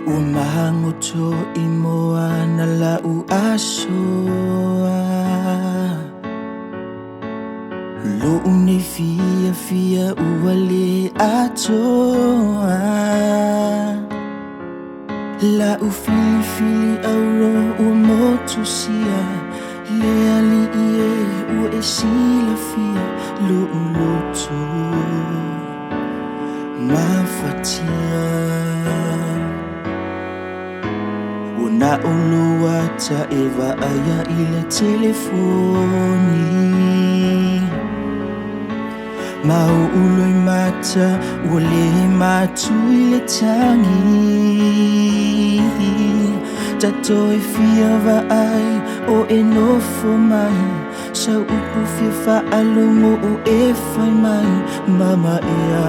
Umahangoto imoa na lau asoa Lo'u nei fia ua le atoa Lau fili auro ua motusia Le ali ie ua e sila fia Lo'u loto mafatia Na ulua ta eva aya i le telefoni Mau uloi mata ua le matu i le tangi Tato e fia va ai o e nofo mai Sau upu fia whaalongo o e whai mai Mama ea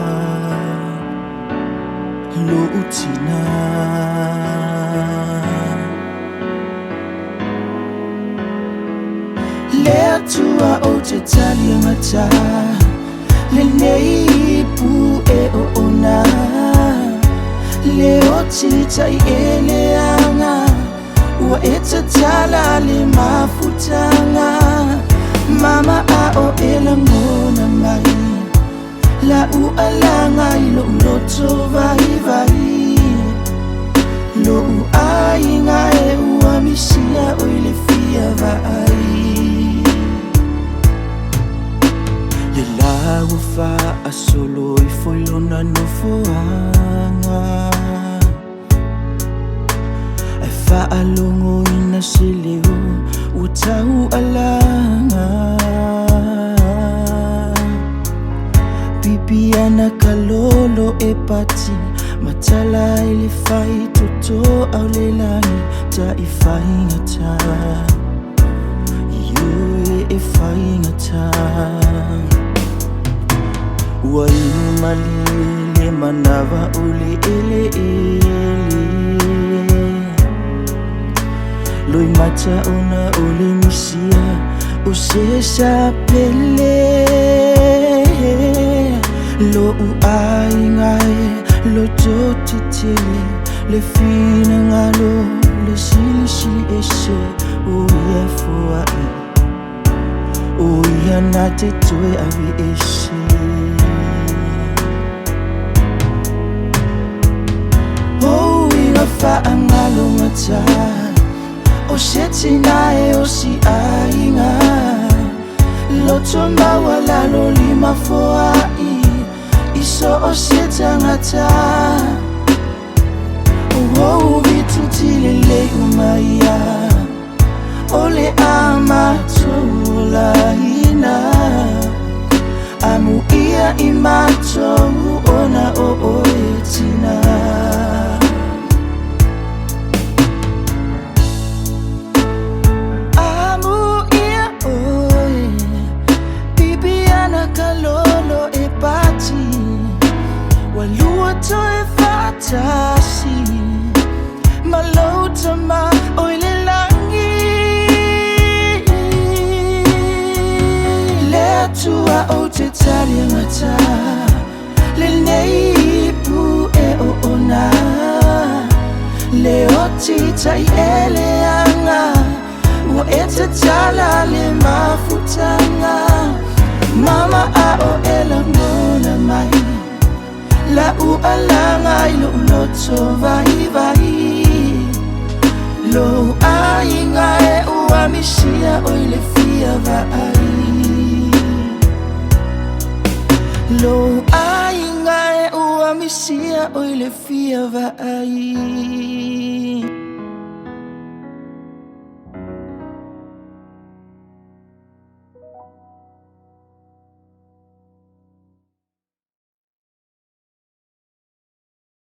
lo utina Le atua o te tali ngata Le nei pu e o ona Le o tita i e le anga Ua e ta tala le mafutanga Mama a o e la ngona mai La u alanga i lo loto vai vai Lo u ainga e ua misia o i le fia vai Le laua faa solo i foi lona no foanga Ai faa longo ina se leo ua tau alanga Pipi ana kalolo e pati Matala i le fai toto au le langi Ta i fai ngata Iu e fai ngata Ua inu mali le manawa o le ele Loi mata ona o le misia O se sapele Lo u ai ngai lo toti tele Le fina ngalo le sili sili ese O ia fuai O ia na te toe avi ese O ia whaangalo ngata O se tina e o si ainga Loto maua lalo lima foai Iso o se tangata O vitu tili le umaya O le amato la hina Amu ia imato ona o oetina Amu ia oe Bibiana kalolo e pati Walua to e fatasi Malota ma oile langi Le atua o te tali ngata Le nei pu e o ona Le o tita i ele anga Ua e te tala le mafutanga Mama a o ela ngona mai La u alanga i lo loto vai vai Lo ainga e ua misia o i le fia vai Lo ainga e ua misia o i le fia vai